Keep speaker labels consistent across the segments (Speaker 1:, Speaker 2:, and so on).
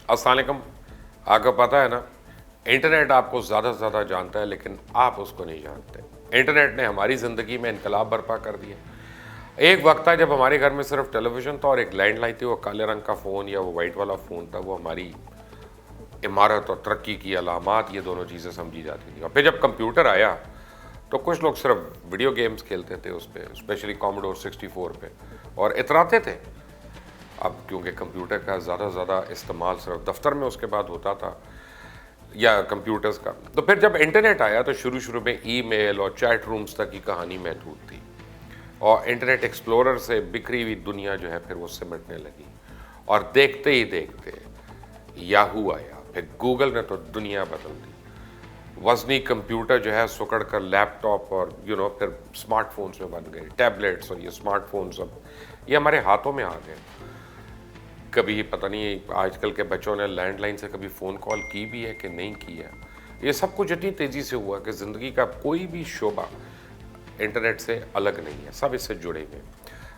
Speaker 1: السلام علیکم. آپ کو پتہ ہے نا, انٹرنیٹ آپ کو زیادہ سے زیادہ جانتا ہے لیکن آپ اس کو نہیں جانتے. انٹرنیٹ نے ہماری زندگی میں انقلاب برپا کر دیا. ایک وقت تھا جب ہمارے گھر میں صرف ٹیلی ویژن تھا اور ایک لینڈ لائن تھی, وہ کالے رنگ کا فون یا وہ وائٹ والا فون تھا. وہ ہماری عمارت اور ترقی کی علامات, یہ دونوں چیزیں سمجھی جاتی تھیں. اور پھر جب کمپیوٹر آیا تو کچھ لوگ صرف ویڈیو گیمز کھیلتے تھے اس پہ, اسپیشلی کوموڈور 64 پہ, اور اتراتے تھے. اب کیونکہ کمپیوٹر کا زیادہ سے زیادہ استعمال صرف دفتر میں اس کے بعد ہوتا تھا یا کمپیوٹرز کا, تو پھر جب انٹرنیٹ آیا تو شروع میں ای میل اور چیٹ رومز تک کی کہانی محدود تھی, اور انٹرنیٹ ایکسپلورر سے بکھری ہوئی دنیا جو ہے پھر وہ سمٹنے لگی. اور دیکھتے ہی دیکھتے یاہو آیا, پھر گوگل نے تو دنیا بدل دی. وزنی کمپیوٹر جو ہے سکڑ کر لیپ ٹاپ اور پھر اسمارٹ فونز میں بن گئے, ٹیبلیٹس, اور یہ اسمارٹ فونز اب یہ ہمارے ہاتھوں میں آ گئے. کبھی پتہ نہیں آج کل کے بچوں نے لینڈ لائن سے کبھی فون کال کی بھی ہے کہ نہیں کی ہے. یہ سب کچھ اتنی تیزی سے ہوا کہ زندگی کا کوئی بھی شعبہ انٹرنیٹ سے الگ نہیں ہے, سب اس سے جڑے ہوئے.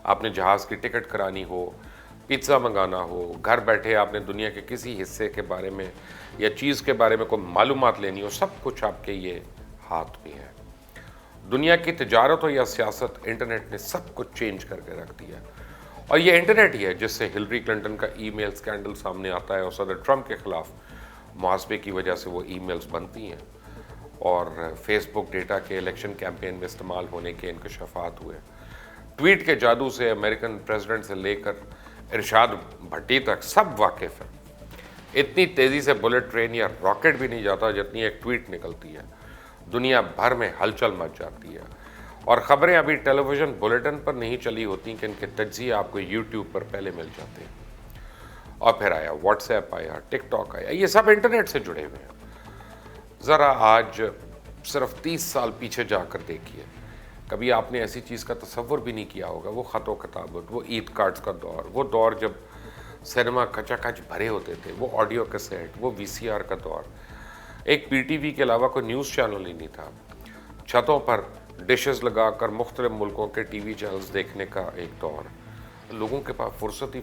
Speaker 1: آپ نے جہاز کی ٹکٹ کرانی ہو, پیزا منگانا ہو, گھر بیٹھے آپ نے دنیا کے کسی حصے کے بارے میں یا چیز کے بارے میں کوئی معلومات لینی ہو, سب کچھ آپ کے یہ ہاتھ میں ہے. دنیا کی تجارت ہو یا سیاست, انٹرنیٹ نے سب کچھ چینج کر کے رکھ دیا. اور یہ انٹرنیٹ ہی ہے جس سے ہلری کلنٹن کا ای میل سکینڈل سامنے آتا ہے, اور صدر ٹرمپ کے خلاف محاسبے کی وجہ سے وہ ای میلز بنتی ہیں, اور فیس بک ڈیٹا کے الیکشن کیمپین میں استعمال ہونے کے انکشافات ہوئے. ٹویٹ کے جادو سے امریکن پریزیڈنٹ سے لے کر ارشاد بھٹی تک سب واقف ہیں. اتنی تیزی سے بلٹ ٹرین یا راکٹ بھی نہیں جاتا جتنی ایک ٹویٹ نکلتی ہے. دنیا بھر میں ہلچل مچ جاتی ہے, اور خبریں ابھی ٹیلی ویژن بلیٹن پر نہیں چلی ہوتی کہ ان کے تجزیے آپ کو یوٹیوب پر پہلے مل جاتے ہیں. اور پھر آیا واٹس ایپ, آیا ٹک ٹاک آیا, یہ سب انٹرنیٹ سے جڑے ہوئے ہیں. ذرا آج صرف 30 سال پیچھے جا کر دیکھیے, کبھی آپ نے ایسی چیز کا تصور بھی نہیں کیا ہوگا. وہ خط و کتابت, وہ عید کارڈز کا دور, وہ دور جب سینما کچا کچ بھرے ہوتے تھے, وہ آڈیو کیسیٹ, وہ وی سی آر کا دور. ایک پی ٹی وی کے علاوہ کوئی نیوز چینل ہی نہیں تھا. چھتوں پر ڈشز لگا کر مختلف ملکوں کے ٹی وی چینلز دیکھنے کا ایک دور. لوگوں کے پاس فرصت ہی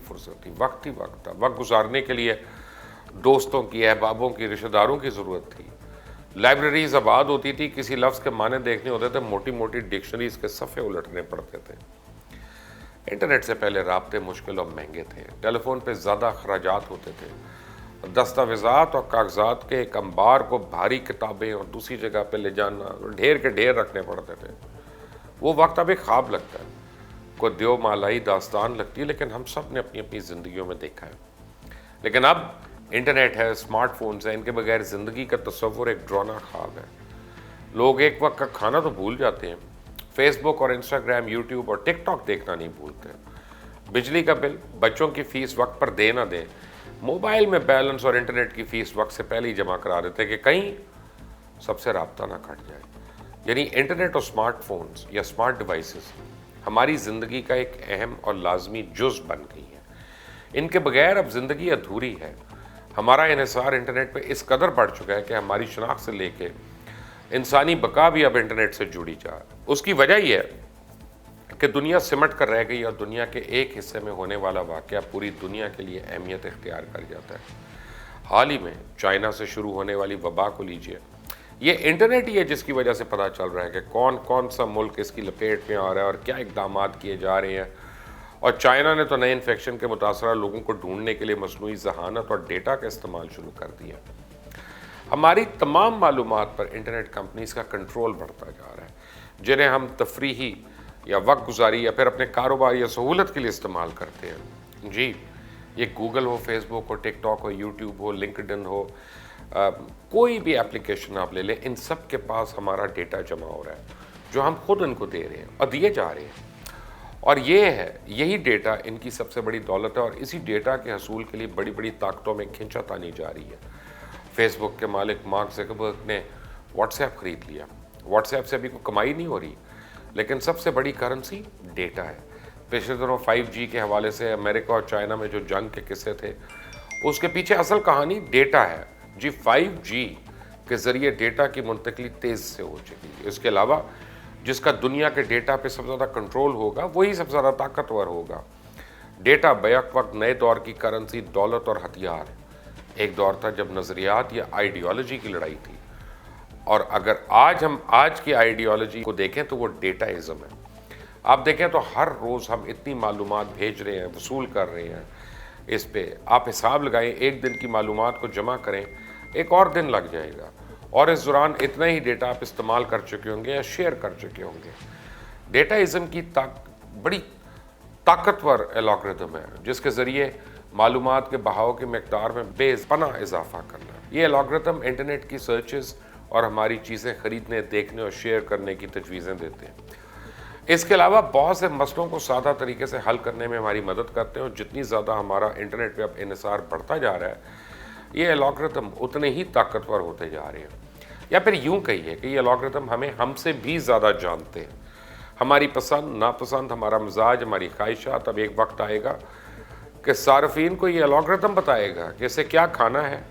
Speaker 1: وقت ہی وقت تھا. وقت گزارنے کے لیے دوستوں کی, احبابوں کی, رشتہ داروں کی ضرورت تھی. لائبریریز آباد ہوتی تھی, کسی لفظ کے معنی دیکھنے ہوتے تھے, موٹی موٹی ڈکشنریز کے صفحے الٹنے پڑتے تھے. انٹرنیٹ سے پہلے رابطے مشکل اور مہنگے تھے, ٹیلی فون پہ زیادہ اخراجات ہوتے تھے, دستاویزات اور کاغذات کے ایک انبار کو بھاری کتابیں اور دوسری جگہ پہ لے جانا, ڈھیر کے ڈھیر رکھنے پڑتے تھے. وہ وقت اب ایک خواب لگتا ہے, کوئی دیو مالائی داستان لگتی ہے, لیکن ہم سب نے اپنی اپنی زندگیوں میں دیکھا ہے. لیکن اب انٹرنیٹ ہے, اسمارٹ فونز ہیں, ان کے بغیر زندگی کا تصور ایک ڈراؤنا خواب ہے. لوگ ایک وقت کا کھانا تو بھول جاتے ہیں, فیس بک اور انسٹاگرام, یوٹیوب اور ٹک ٹاک دیکھنا نہیں بھولتے. بجلی کا بل, بچوں کی فیس وقت پر دے نہ دیں, موبائل میں بیلنس اور انٹرنیٹ کی فیس وقت سے پہلے ہی جمع کرا دیتے کہ کہیں سب سے رابطہ نہ کٹ جائے. یعنی انٹرنیٹ اور اسمارٹ فونز یا اسمارٹ ڈیوائسز ہماری زندگی کا ایک اہم اور لازمی جز بن گئی ہیں. ان کے بغیر اب زندگی ادھوری ہے. ہمارا انحصار انٹرنیٹ پہ اس قدر بڑھ چکا ہے کہ ہماری شناخت سے لے کے انسانی بقا بھی اب انٹرنیٹ سے جڑی جا. اس کی وجہ یہ ہے کہ دنیا سمٹ کر رہ گئی, اور دنیا کے ایک حصے میں ہونے والا واقعہ پوری دنیا کے لیے اہمیت اختیار کر جاتا ہے. حال ہی میں چائنا سے شروع ہونے والی وبا کو لیجئے, یہ انٹرنیٹ ہی ہے جس کی وجہ سے پتہ چل رہا ہے کہ کون کون سا ملک اس کی لپیٹ میں آ رہا ہے اور کیا اقدامات کیے جا رہے ہیں. اور چائنا نے تو نئے انفیکشن کے متاثرہ لوگوں کو ڈھونڈنے کے لیے مصنوعی ذہانت اور ڈیٹا کا استعمال شروع کر دیا. ہماری تمام معلومات پر انٹرنیٹ کمپنیز کا کنٹرول بڑھتا جا رہا ہے, جنہیں ہم تفریحی یا وقت گزاری یا پھر اپنے کاروبار یا سہولت کے لیے استعمال کرتے ہیں. جی, یہ گوگل ہو, فیس بک ہو, ٹک ٹاک ہو, یوٹیوب ہو, لنکڈن ہو, کوئی بھی اپلیکیشن آپ لے لیں, ان سب کے پاس ہمارا ڈیٹا جمع ہو رہا ہے جو ہم خود ان کو دے رہے ہیں اور دیے جا رہے ہیں. اور یہی ڈیٹا ان کی سب سے بڑی دولت ہے, اور اسی ڈیٹا کے حصول کے لیے بڑی بڑی طاقتوں میں کھینچا تانی جا رہی ہے. فیس بک کے مالک مارک زکربرگ نے واٹس ایپ خرید لیا. واٹس ایپ سے ابھی کوئی کمائی نہیں ہو رہی, لیکن سب سے بڑی کرنسی ڈیٹا ہے. پچھلے دنوں 5G کے حوالے سے امریکہ اور چائنا میں جو جنگ کے قصے تھے, اس کے پیچھے اصل کہانی ڈیٹا ہے. جی, 5G کے ذریعے ڈیٹا کی منتقلی تیز سے ہو چکی ہے. اس کے علاوہ جس کا دنیا کے ڈیٹا پہ سب سے زیادہ کنٹرول ہوگا وہی سب سے زیادہ طاقتور ہوگا. ڈیٹا بیک وقت نئے دور کی کرنسی, دولت اور ہتھیار ہے. ایک دور تھا جب نظریات یا آئیڈیالوجی کی لڑائی تھی، اور اگر ہم آج کی آئیڈیالوجی کو دیکھیں تو وہ ڈیٹا ازم ہے۔ آپ دیکھیں تو ہر روز ہم اتنی معلومات بھیج رہے ہیں، وصول کر رہے ہیں، اس پہ آپ حساب لگائیں، ایک دن کی معلومات کو جمع کریں، ایک اور دن لگ جائے گا، اور اس دوران اتنا ہی ڈیٹا آپ استعمال کر چکے ہوں گے یا شیئر کر چکے ہوں گے۔ ڈیٹا ازم کی بڑی طاقتور الگورتھم ہے جس کے ذریعے معلومات کے بہاؤ کی مقدار میں بے پناہ اضافہ کرنا۔ یہ الگورتھم انٹرنیٹ کی سرچز اور ہماری چیزیں خریدنے، دیکھنے اور شیئر کرنے کی تجویزیں دیتے ہیں۔ اس کے علاوہ بہت سے مسئلوں کو سادہ طریقے سے حل کرنے میں ہماری مدد کرتے ہیں، اور جتنی زیادہ ہمارا انٹرنیٹ پہ اب انحصار بڑھتا جا رہا ہے، یہ الگورتھم اتنے ہی طاقتور ہوتے جا رہے ہیں۔ یا پھر یوں کہیے کہ یہ الگورتھم ہم سے بھی زیادہ جانتے ہیں، ہماری پسند ناپسند، ہمارا مزاج، ہماری خواہشات۔ اب ایک وقت آئے گا کہ صارفین کو یہ الگورتھم بتائے گا کہ اسے کیا کھانا ہے،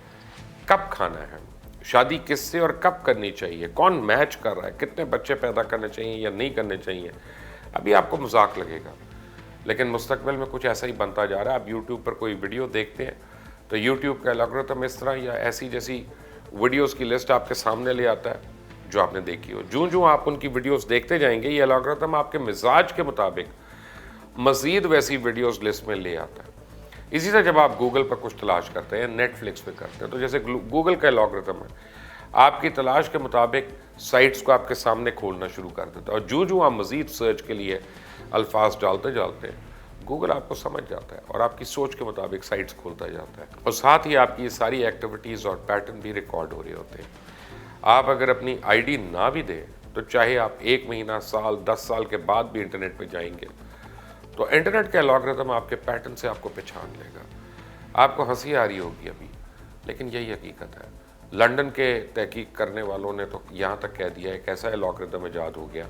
Speaker 1: کب کھانا ہے، شادی کس سے اور کب کرنی چاہیے، کون میچ کر رہا ہے، کتنے بچے پیدا کرنے چاہیے یا نہیں کرنے چاہیے۔ ابھی آپ کو مذاق لگے گا، لیکن مستقبل میں کچھ ایسا ہی بنتا جا رہا ہے۔ آپ یوٹیوب پر کوئی ویڈیو دیکھتے ہیں تو یوٹیوب کا الگورتھم اس طرح یا ایسی جیسی ویڈیوز کی لسٹ آپ کے سامنے لے آتا ہے جو آپ نے دیکھی ہو۔ جوں آپ ان کی ویڈیوز دیکھتے جائیں گے، یہ الگورتھم آپ کے مزاج کے مطابق مزید ویسی ویڈیوز لسٹ میں لے آتا ہے۔ اسی طرح جب آپ گوگل پر کچھ تلاش کرتے ہیں، نیٹ فلکس پہ کرتے ہیں، تو جیسے گوگل کا الگورتھم ہے آپ کی تلاش کے مطابق سائٹس کو آپ کے سامنے کھولنا شروع کر دیتا ہے، اور جو آپ مزید سرچ کے لیے الفاظ ڈالتے گوگل آپ کو سمجھ جاتا ہے اور آپ کی سوچ کے مطابق سائٹس کھولتا جاتا ہے، اور ساتھ ہی آپ کی یہ ساری ایکٹیویٹیز اور پیٹرن بھی ریکارڈ ہو رہے ہوتے ہیں۔ آپ اگر اپنی آئی ڈی نہ بھی دیں تو چاہے آپ 1 مہینہ، سال، 10 سال کے بعد بھی انٹرنیٹ پہ جائیں گے تو انٹرنیٹ کا الگورتھم آپ کے پیٹرن سے آپ کو پہچان لے گا۔ آپ کو ہنسی آ رہی ہوگی ابھی، لیکن یہی حقیقت ہے۔ لندن کے تحقیق کرنے والوں نے تو یہاں تک کہہ دیا ہے کہ ایسا الگورتھم ایجاد ہو گیا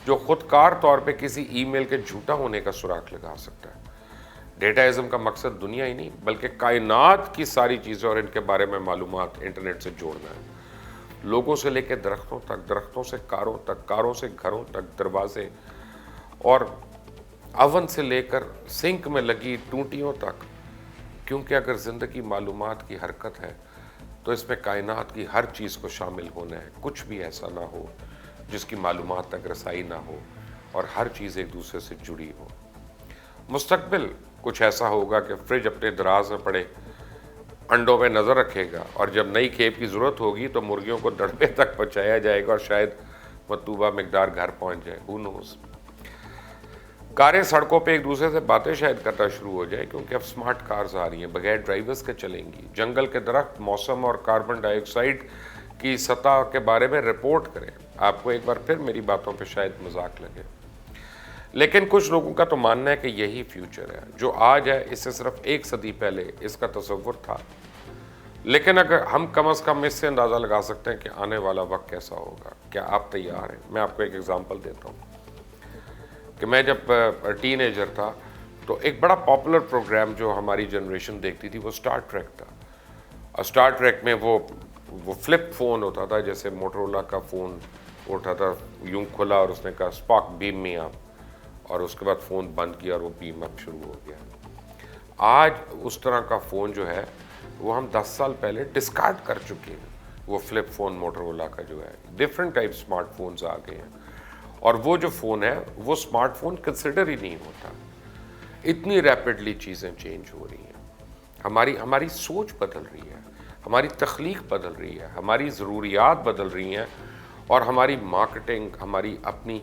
Speaker 1: جو خود کار طور پہ کسی ای میل کے جھوٹا ہونے کا سراغ لگا سکتا ہے۔ ڈیٹا ازم کا مقصد دنیا ہی نہیں بلکہ کائنات کی ساری چیزیں اور ان کے بارے میں معلومات انٹرنیٹ سے جوڑنا ہے، لوگوں سے لے کے درختوں تک، درختوں سے کاروں تک، کاروں سے گھروں تک، دروازے اور اوون سے لے کر سنک میں لگی ٹوٹیوں تک، کیونکہ اگر زندگی معلومات کی حرکت ہے تو اس میں کائنات کی ہر چیز کو شامل ہونا ہے۔ کچھ بھی ایسا نہ ہو جس کی معلومات تک رسائی نہ ہو، اور ہر چیز ایک دوسرے سے جڑی ہو۔ مستقبل کچھ ایسا ہوگا کہ فریج اپنے دراز میں پڑے انڈوں پہ نظر رکھے گا، اور جب نئی کھیپ کی ضرورت ہوگی تو مرغیوں کو ڈڑبے تک پہنچایا جائے گا اور شاید مطلوبہ مقدار گھر پہنچ جائے، who knows۔ کاریں سڑکوں پہ ایک دوسرے سے باتیں شاید کرنا شروع ہو جائے، کیونکہ اب سمارٹ کارز آ رہی ہیں، بغیر ڈرائیورز کے چلیں گی۔ جنگل کے درخت موسم اور کاربن ڈائی آکسائڈ کی سطح کے بارے میں رپورٹ کریں۔ آپ کو ایک بار پھر میری باتوں پہ شاید مذاق لگے، لیکن کچھ لوگوں کا تو ماننا ہے کہ یہی فیوچر ہے۔ جو آج ہے اس سے صرف 1 صدی پہلے اس کا تصور تھا، لیکن اگر ہم کم از کم اس سے اندازہ لگا سکتے ہیں کہ آنے والا وقت کیسا ہوگا۔ کیا آپ تیار ہیں؟ میں آپ کو ایک ایگزامپل دیتا ہوں کہ میں جب ٹین ایجر تھا تو ایک بڑا پاپولر پروگرام جو ہماری جنریشن دیکھتی تھی وہ اسٹار ٹریک تھا۔ اسٹار ٹریک میں وہ فلپ فون ہوتا تھا، جیسے موٹرولا کا فون اٹھا تھا، یوں کھلا اور اس نے کہا اسپاک بیم می اپ، اور اس کے بعد فون بند کیا اور وہ بیم اپ شروع ہو گیا۔ آج اس طرح کا فون جو ہے وہ ہم 10 سال پہلے ڈسکارڈ کر چکے ہیں۔ وہ فلپ فون موٹرولا کا جو ہے، ڈفرینٹ ٹائپ اسمارٹ فونز آ گئے ہیں، اور وہ جو فون ہے وہ اسمارٹ فون کنسیڈر ہی نہیں ہوتا۔ اتنی ریپڈلی چیزیں چینج ہو رہی ہیں، ہماری سوچ بدل رہی ہے، ہماری تخلیق بدل رہی ہے، ہماری ضروریات بدل رہی ہیں، اور ہماری مارکیٹنگ، ہماری اپنی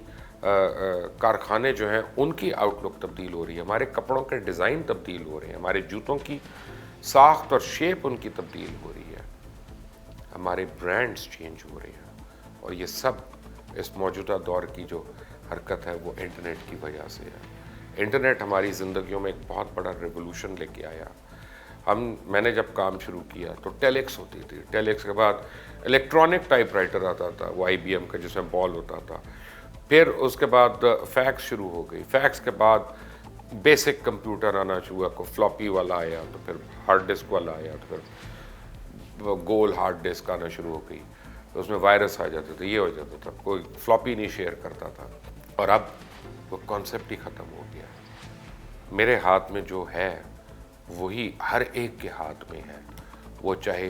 Speaker 1: کارخانے جو ہیں ان کی آؤٹ لک تبدیل ہو رہی ہے، ہمارے کپڑوں کے ڈیزائن تبدیل ہو رہے ہیں، ہمارے جوتوں کی ساخت اور شیپ ان کی تبدیل ہو رہی ہے، ہمارے برانڈز چینج ہو رہے ہیں، اور یہ سب اس موجودہ دور کی جو حرکت ہے وہ انٹرنیٹ کی وجہ سے ہے۔ انٹرنیٹ ہماری زندگیوں میں ایک بہت بڑا ریولوشن لے کے آیا۔ میں نے جب کام شروع کیا تو ٹیلیکس ہوتی تھی، ٹیلیکس کے بعد الیکٹرانک ٹائپ رائٹر آتا تھا، وہ آئی بی ایم کا جس میں بال ہوتا تھا، پھر اس کے بعد فیکس شروع ہو گئی، فیکس کے بعد بیسک کمپیوٹر آنا شروع ہوا، کوئی فلاپی والا آیا، تو پھر ہارڈ ڈسک والا آیا، تو پھر گول ہارڈ ڈسک آنا شروع ہو گئی، تو اس میں وائرس آ جاتے تھے، یہ ہو جاتا تھا، کوئی فلاپی نہیں شیئر کرتا تھا، اور اب وہ کانسیپٹ ہی ختم ہو گیا۔ میرے ہاتھ میں جو ہے وہی ہر ایک کے ہاتھ میں ہے، وہ چاہے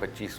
Speaker 1: 25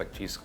Speaker 1: 25